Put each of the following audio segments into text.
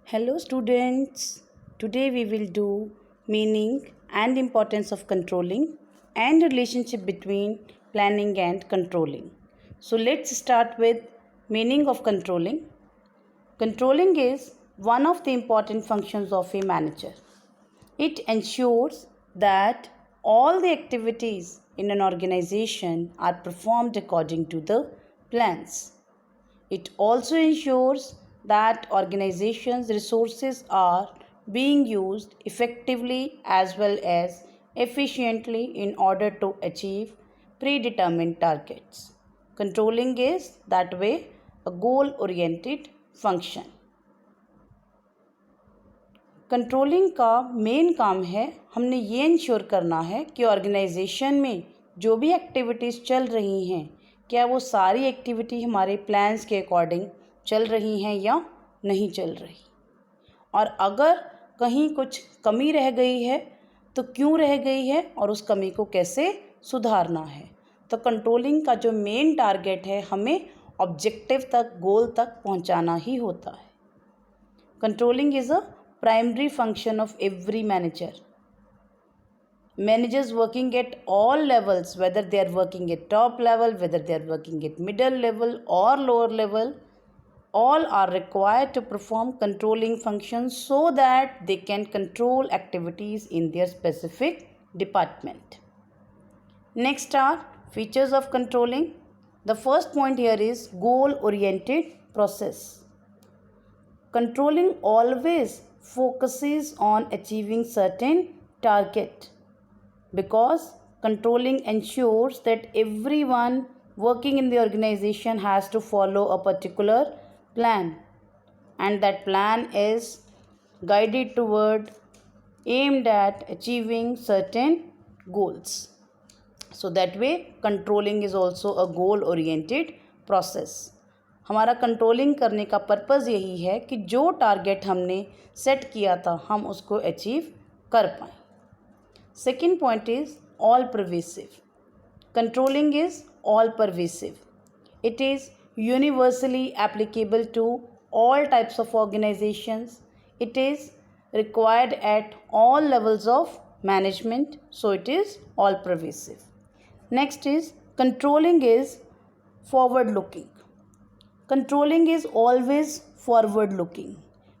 Hello students, today we will do meaning and importance of controlling and relationship between planning and controlling. So let's start with meaning of controlling. Controlling is one of the important functions of a manager. It ensures that all the activities in an organization are performed according to the plans. It also ensures that organizations' resources are being used effectively as well as efficiently in order to achieve predetermined targets. Controlling is that way a goal oriented function. Controlling का main काम है हमने ये ensure करना है कि organisation में जो भी एक्टिविटीज़ चल रही हैं क्या वो सारी एक्टिविटी हमारे प्लान्स के अकॉर्डिंग चल रही हैं या नहीं चल रही, और अगर कहीं कुछ कमी रह गई है तो क्यों रह गई है और उस कमी को कैसे सुधारना है। तो कंट्रोलिंग का जो मेन टारगेट है हमें ऑब्जेक्टिव तक, गोल तक पहुंचाना ही होता है। Controlling is a primary function of every manager. Managers working at all levels, whether they are working at top level, whether they are working at middle level or lower level, all are required to perform controlling functions so that they can control activities in their specific department. Next are features of controlling. The first point here is goal oriented process. Controlling always focuses on achieving certain target because controlling ensures that everyone working in the organization has to follow a particular plan, and that plan is guided toward, aimed at achieving certain goals. So that way controlling is also a goal oriented process. हमारा controlling करने का purpose यही है कि जो target हमने set किया था हम उसको अचीव कर पाएँ। Second point is all pervasive. Controlling is all pervasive. It is universally applicable to all types of organisations. It is required at all levels of management, so it is all pervasive. Next is controlling is forward looking. Controlling is always forward looking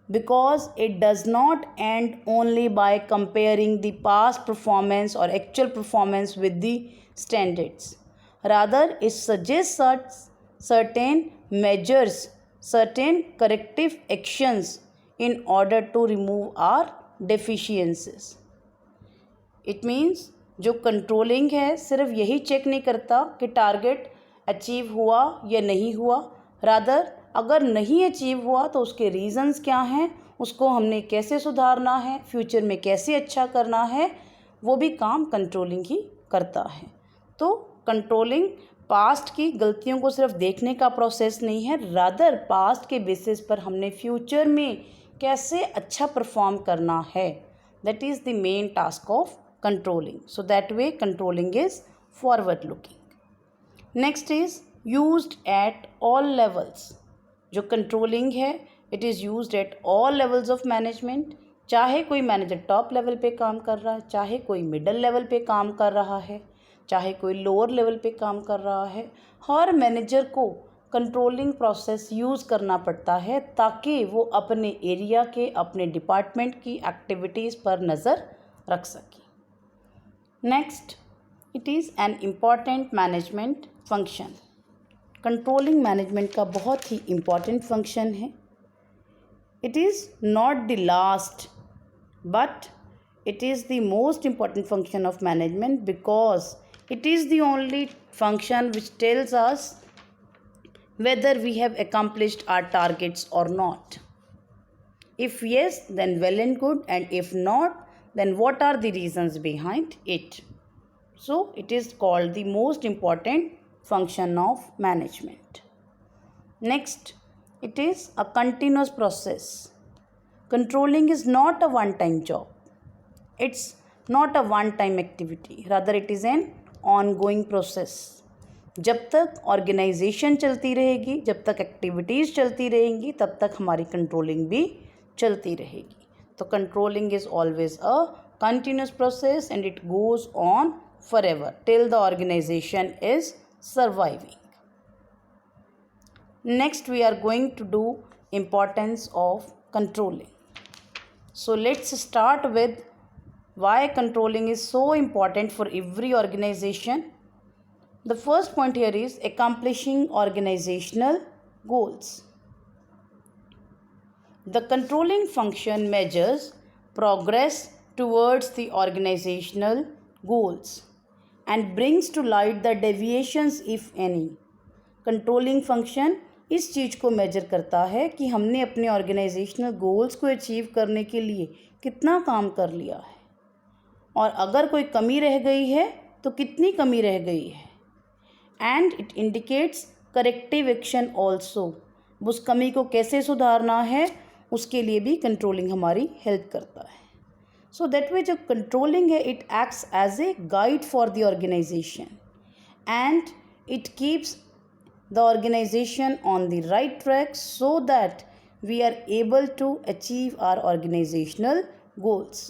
because it does not end only by comparing the past performance or actual performance with the standards. Rather, it suggests certain measures, certain corrective actions in order to remove our deficiencies. It means जो controlling है सिर्फ यही check नहीं करता कि target achieve हुआ या नहीं हुआ, रादर अगर नहीं अचीव हुआ तो उसके रीज़न्स क्या हैं, उसको हमने कैसे सुधारना है, फ्यूचर में कैसे अच्छा करना है, वो भी काम कंट्रोलिंग ही करता है। तो कंट्रोलिंग पास्ट की गलतियों को सिर्फ देखने का प्रोसेस नहीं है, रादर पास्ट के बेसिस पर हमने फ्यूचर में कैसे अच्छा परफॉर्म करना है, that is the main task of controlling. So that way controlling is forward looking. Next is used at all levels. जो कंट्रोलिंग है it is used at all levels of management. चाहे कोई manager top level पे काम कर रहा है, चाहे कोई मिडल लेवल पे काम कर रहा है, चाहे कोई लोअर लेवल पे काम कर रहा है, हर मैनेजर को कंट्रोलिंग प्रोसेस यूज़ करना पड़ता है ताकि वो अपने एरिया के, अपने डिपार्टमेंट की एक्टिविटीज़ पर नज़र रख सके. Next, it is an important management function. Controlling management का बहुत ही इम्पॉर्टेंट फंक्शन है. It is not the last but it is the most important function of management because it is the only function which tells us whether we have accomplished our targets or not. If yes, then well and good, and if not, then what are the reasons behind it. So it is called the most important function of management. Next, it is a continuous process. Controlling is not a one-time job. It's not a one-time activity, rather it is an ongoing process. जब तक organisation चलती रहेगी, जब तक activities चलती रहेंगी, तब तक हमारी कंट्रोलिंग भी चलती रहेगी. तो controlling is always a continuous process and it goes on forever till the organization is surviving. Next we are going to do importance of controlling. So let's start with why controlling is so important for every organization. The first point here is accomplishing organizational goals. The controlling function measures progress towards the organizational goals and brings to light the deviations if any. Controlling function इस चीज़ को major करता है कि हमने अपने organizational goals को achieve करने के लिए कितना काम कर लिया है और अगर कोई कमी रह गई है तो कितनी कमी रह गई है. And it indicates corrective action also. उस कमी को कैसे सुधारना है उसके लिए भी कंट्रोलिंग हमारी हेल्प करता है. सो दैट वे जो कंट्रोलिंग है it acts as a guide for the organisation and it keeps the organization on the right track so that we are able to achieve our organizational goals.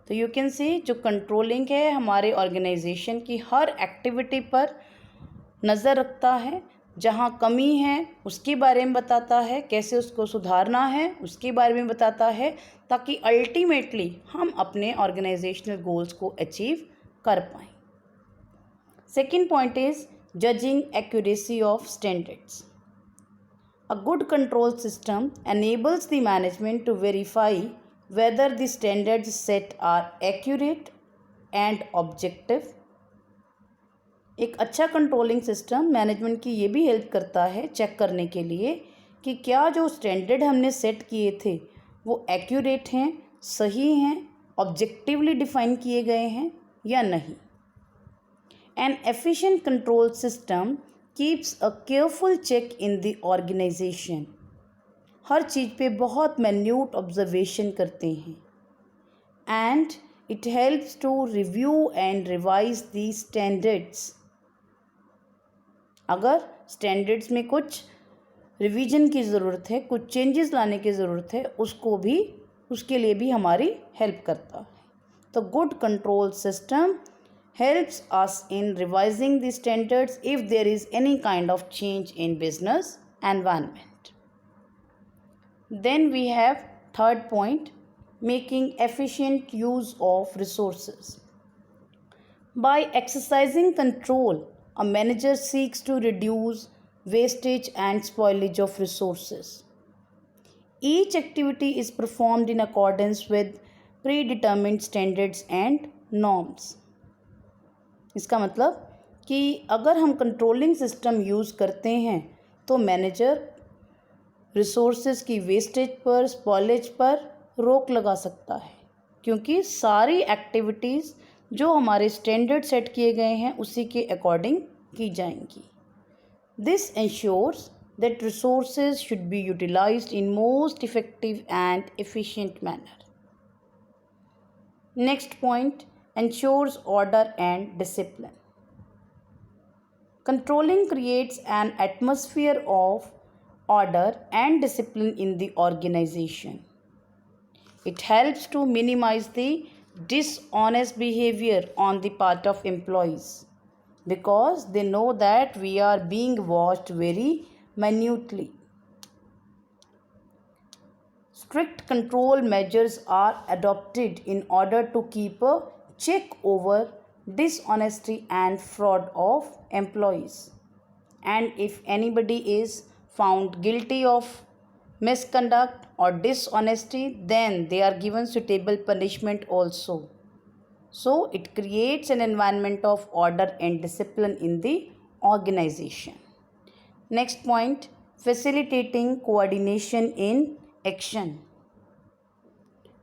तो you can see जो controlling है हमारे organization की हर activity पर नज़र रखता है. जहाँ कमी है उसके बारे में बताता है, कैसे उसको सुधारना है उसके बारे में बताता है, ताकि अल्टीमेटली हम अपने organizational goals को achieve कर पाएँ. Second point is judging accuracy of standards. A good control system enables the management to verify whether the standards set are accurate and objective. एक अच्छा कंट्रोलिंग सिस्टम मैनेजमेंट की ये भी हेल्प करता है चेक करने के लिए कि क्या जो स्टैंडर्ड हमने सेट किए थे वो एक्यूरेट हैं, सही हैं, ऑब्जेक्टिवली डिफाइन किए गए हैं या नहीं. An efficient control system keeps a careful check in the organization. हर चीज़ पे बहुत minute observation करते हैं. And it helps to review and revise the standards. अगर standards में कुछ रिवीजन की ज़रूरत है, कुछ चेंजेस लाने की ज़रूरत है, उसके लिए भी हमारी हेल्प करता है. तो good control system helps us in revising the standards if there is any kind of change in business environment. Then we have third point, making efficient use of resources. By exercising control, a manager seeks to reduce wastage and spoilage of resources. Each activity is performed in accordance with predetermined standards and norms. इसका मतलब कि अगर हम controlling system use करते हैं तो manager resources की wastage पर, स्पॉलेज पर रोक लगा सकता है, क्योंकि सारी एक्टिविटीज़ जो हमारे स्टैंडर्ड सेट किए गए हैं उसी के अकॉर्डिंग की जाएंगी. This ensures that resources should be utilised in most effective and efficient manner. Next point, ensures order and discipline. Controlling creates an atmosphere of order and discipline in the organization. It helps to minimize the dishonest behavior on the part of employees because they know that we are being watched very minutely. Strict control measures are adopted in order to keep a check over dishonesty and fraud of employees. And if anybody is found guilty of misconduct or dishonesty, then they are given suitable punishment also. So it creates an environment of order and discipline in the organization. Next point, facilitating coordination in action.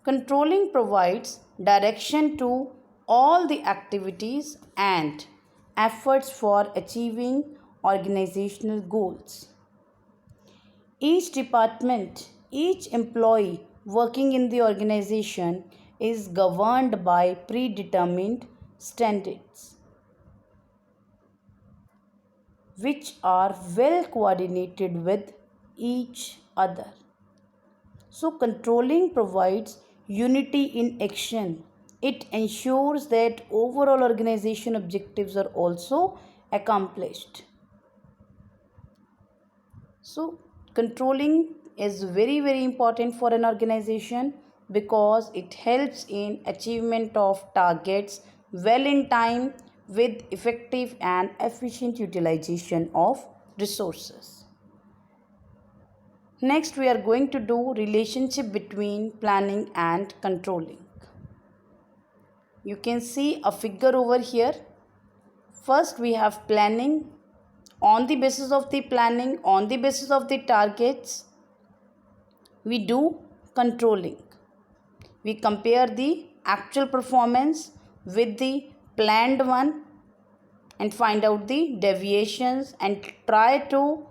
Controlling provides direction to all the activities and efforts for achieving organizational goals. Each department, each employee working in the organization is governed by predetermined standards which are well coordinated with each other. So controlling provides unity in action. It ensures that overall organization objectives are also accomplished. So controlling is very very important for an organization because it helps in achievement of targets well in time with effective and efficient utilization of resources. Next, we are going to do relationship between planning and controlling. You can see a figure over here. First, we have planning. On the basis of the planning, on the basis of the targets, we do controlling. We compare the actual performance with the planned one and find out the deviations and try to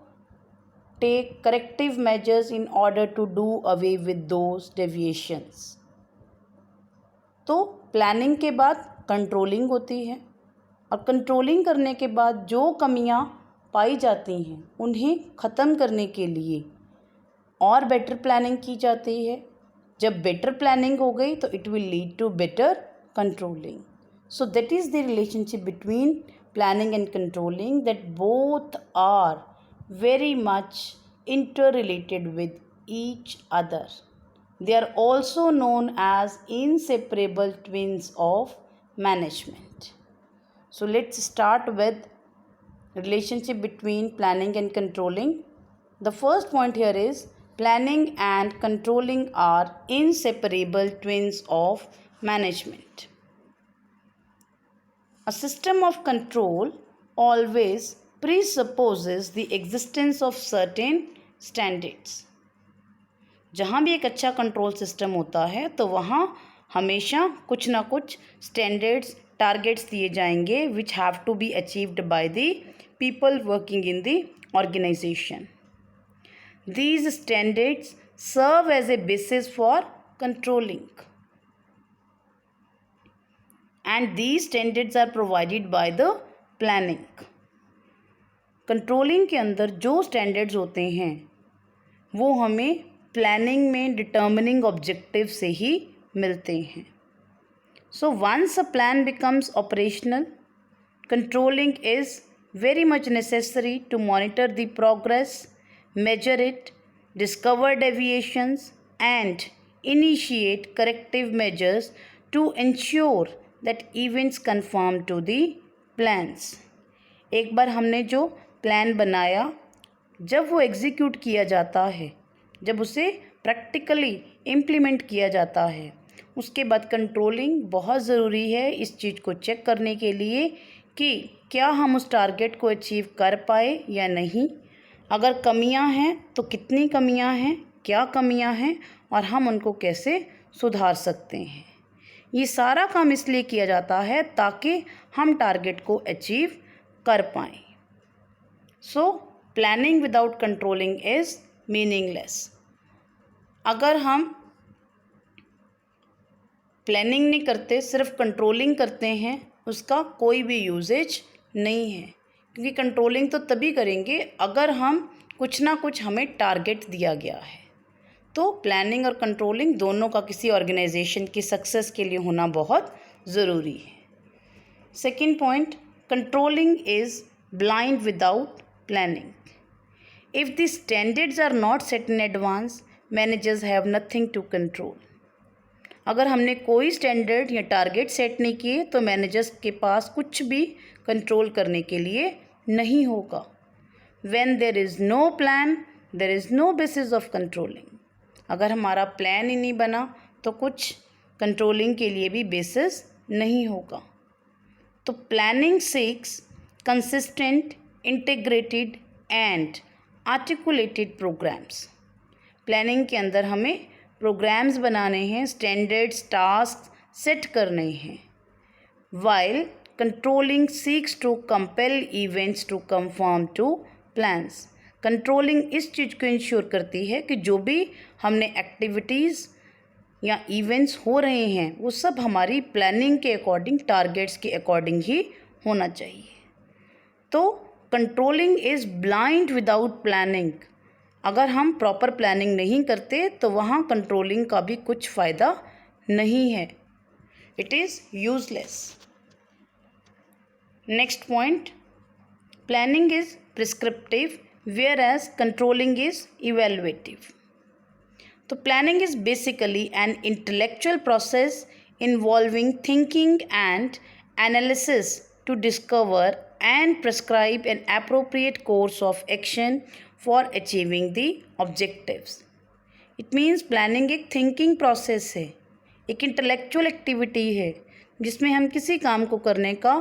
take corrective measures in order to do away with those deviations. तो planning के बाद controlling होती है और controlling करने के बाद जो कमियां पाई जाती हैं उन्हें ख़त्म करने के लिए और बेटर प्लानिंग की जाती है. जब बेटर प्लानिंग हो गई तो it will lead to better controlling. So that is the relationship between planning and controlling, that both are very much interrelated with each other. They are also known as inseparable twins of management. So let's start with relationship between planning and controlling. The first point here is planning and controlling are inseparable twins of management. A system of control always presupposes the existence of certain standards. जहाँ भी एक अच्छा control system होता है तो वहाँ हमेशा कुछ ना कुछ स्टैंडर्ड्स टारगेट्स दिए जाएंगे which have to be achieved by the people working in the organisation. These standards serve as a basis for controlling and these standards are provided by the planning. Controlling के अंदर जो standards होते हैं वो हमें planning में determining objective से ही मिलते हैं. So once a plan becomes operational, controlling is very much necessary to monitor the progress, measure it, discover deviations and initiate corrective measures to ensure that events conform to the plans. एक बार हमने जो plan बनाया, जब वो execute किया जाता है, जब उसे प्रैक्टिकली इम्प्लीमेंट किया जाता है, उसके बाद कंट्रोलिंग बहुत ज़रूरी है इस चीज़ को चेक करने के लिए कि क्या हम उस टारगेट को अचीव कर पाए या नहीं. अगर कमियां हैं तो कितनी कमियां हैं, क्या कमियां हैं और हम उनको कैसे सुधार सकते हैं. ये सारा काम इसलिए किया जाता है ताकि हम टारगेट को अचीव कर पाएँ. So planning without controlling is meaningless. अगर हम प्लानिंग नहीं करते, सिर्फ कंट्रोलिंग करते हैं, उसका कोई भी यूजेज नहीं है. क्योंकि कंट्रोलिंग तो तभी करेंगे अगर हम कुछ ना कुछ हमें टारगेट दिया गया है. तो प्लानिंग और कंट्रोलिंग दोनों का किसी ऑर्गेनाइजेशन की सक्सेस के लिए होना बहुत ज़रूरी है. Second point, controlling is blind without planning. If the standards are not set in advance, managers have nothing to control. अगर हमने कोई स्टैंडर्ड या टारगेट सेट नहीं किए तो मैनेजर्स के पास कुछ भी कंट्रोल करने के लिए नहीं होगा. When there is no plan, there is no basis of controlling. अगर हमारा प्लान ही नहीं बना तो कुछ कंट्रोलिंग के लिए भी बेसिस नहीं होगा. तो planning seeks consistent, integrated and articulated programmes. Planning के अंदर हमें प्रोग्राम्स बनाने हैं, स्टैंडर्ड्स, टास्क सेट करने हैं. While controlling seeks to compel events to conform to plans. Controlling इस चीज़ को इंश्योर करती है कि जो भी हमने एक्टिविटीज़ या इवेंट्स हो रहे हैं वो सब हमारी प्लानिंग के अकॉर्डिंग, टारगेट्स के अकॉर्डिंग ही होना चाहिए. तो controlling is blind without planning. अगर हम प्रॉपर प्लानिंग नहीं करते तो वहाँ कंट्रोलिंग का भी कुछ फ़ायदा नहीं है. It is useless. Next point, planning is prescriptive whereas controlling is evaluative. तो planning is basically an intellectual process involving thinking and analysis to discover and prescribe an appropriate course of action for achieving the objectives. It means planning एक thinking process है, एक intellectual activity है जिसमें हम किसी काम को करने का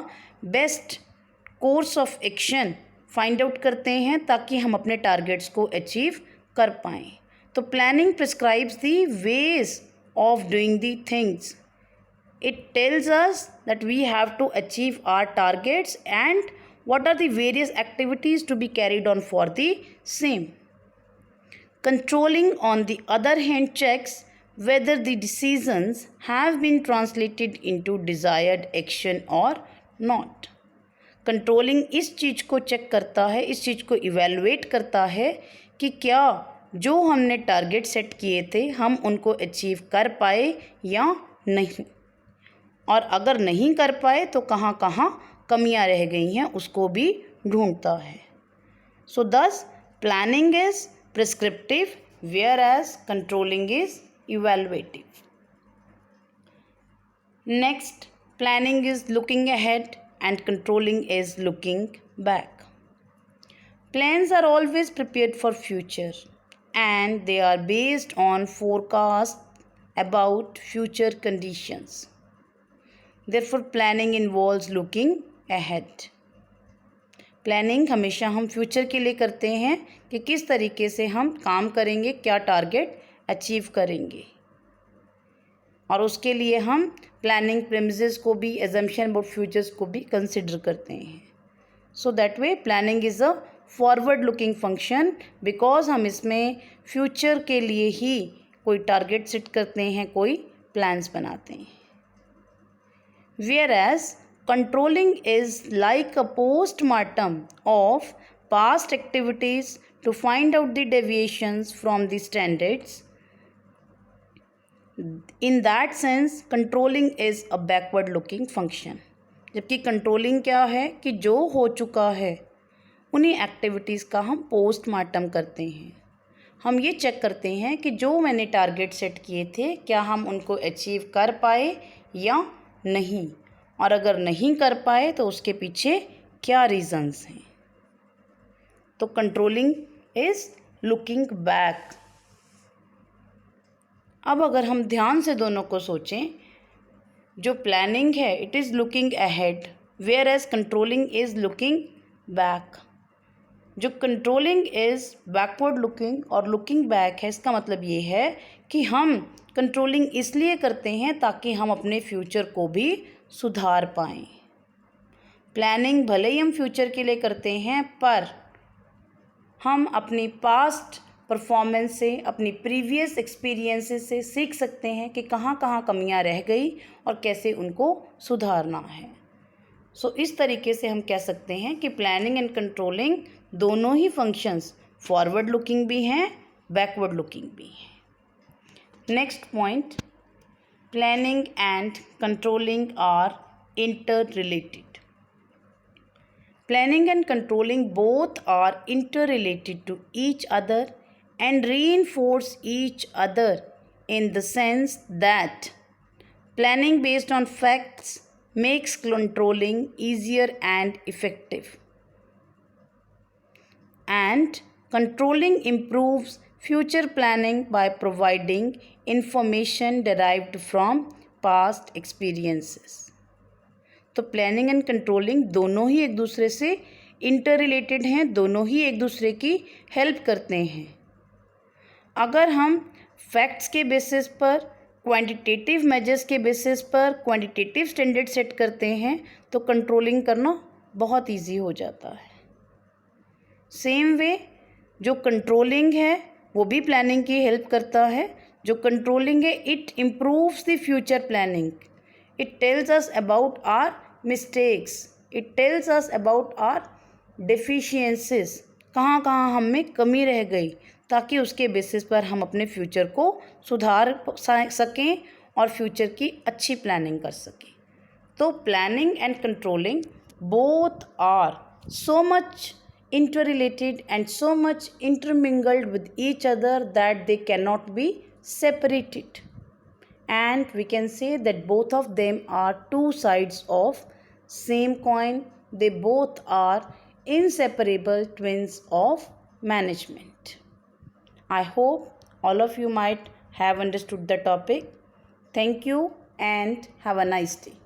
best course of action find out करते हैं ताकि हम अपने टारगेट्स को अचीव कर पाएँ. तो planning prescribes the ways of doing the things. It tells us that we have to achieve our targets and what are the various activities to be carried on for the same. Controlling, on the other hand, checks whether the decisions have been translated into desired action or not. Controlling इस चीज़ को check करता है, इस चीज़ को evaluate करता है कि क्या जो हमने टारगेट सेट किए थे हम उनको अचीव कर पाए या नहीं, और अगर नहीं कर पाए तो कहाँ कहाँ कमियाँ रह गई हैं उसको भी ढूंढता है. So this planning is prescriptive whereas controlling is evaluative. Next, planning is looking ahead and controlling is looking back. Plans are always prepared for future and they are based on forecasts about future conditions. Therefore, planning involves looking ahead. Planning हमेशा हम future के लिए करते हैं कि किस तरीके से हम काम करेंगे, क्या टारगेट अचीव करेंगे, और उसके लिए हम प्लानिंग प्रेमिसेस को भी, एजम्पशन अबाउट फ्यूचर्स को भी कंसिडर करते हैं. So that way planning is a forward looking function because हम इसमें फ्यूचर के लिए ही कोई टारगेट सेट करते हैं, कोई प्लान्स बनाते हैं. Whereas controlling is like a postmortem of past activities to find out the deviations from the standards. In that sense controlling is a backward looking function. जबकि controlling क्या है कि जो हो चुका है उन्हीं एक्टिविटीज़ का हम पोस्टमार्टम करते हैं. हम ये चेक करते हैं कि जो मैंने टारगेट सेट किए थे क्या हम उनको अचीव कर पाए या नहीं, और अगर नहीं कर पाए तो उसके पीछे क्या रीज़न्स हैं. तो कंट्रोलिंग इज़ लुकिंग बैक. अब अगर हम ध्यान से दोनों को सोचें, जो प्लानिंग है it is looking ahead whereas controlling is looking back. जो कंट्रोलिंग इज़ बैकवर्ड लुकिंग और लुकिंग बैक है, इसका मतलब ये है कि हम कंट्रोलिंग इसलिए करते हैं ताकि हम अपने फ्यूचर को भी सुधार पाएँ. प्लानिंग भले ही हम फ्यूचर के लिए करते हैं पर हम अपनी पास्ट परफॉर्मेंस से, अपनी प्रीवियस एक्सपीरियंसेस से सीख सकते हैं कि कहाँ कहाँ कमियाँ रह गई और कैसे उनको सुधारना है. सो इस तरीके से हम कह सकते हैं कि प्लानिंग एंड कंट्रोलिंग दोनों ही फंक्शंस फॉरवर्ड लुकिंग भी हैं, बैकवर्ड लुकिंग भी हैं. Next point, planning and controlling are interrelated. Planning and controlling both are interrelated to each other and reinforce each other in the sense that planning based on facts makes controlling easier and effective, and controlling improves future planning by providing information derived from past experiences. तो planning and controlling दोनों ही एक दूसरे से inter related हैं, दोनों ही एक दूसरे की हेल्प करते हैं. अगर हम फैक्ट्स के बेसिस पर, क्वांटिटेटिव मेजर्स के बेसिस पर क्वांटिटेटिव स्टैंडर्ड सेट करते हैं तो कंट्रोलिंग करना बहुत इजी हो जाता है. सेम वे जो कंट्रोलिंग है वो भी प्लानिंग की हेल्प करता है. जो कंट्रोलिंग है it improves the future planning. It tells us about our mistakes, it tells us about our deficiencies, कहाँ कहाँ हम में कमी रह गई ताकि उसके बेसिस पर हम अपने फ्यूचर को सुधार सकें और फ्यूचर की अच्छी प्लानिंग कर सकें. तो planning and controlling both are so much interrelated and so much intermingled with each other that they cannot be separated. And we can say that both of them are two sides of same coin. They both are inseparable twins of management. I hope all of you might have understood the topic. Thank you and have a nice day.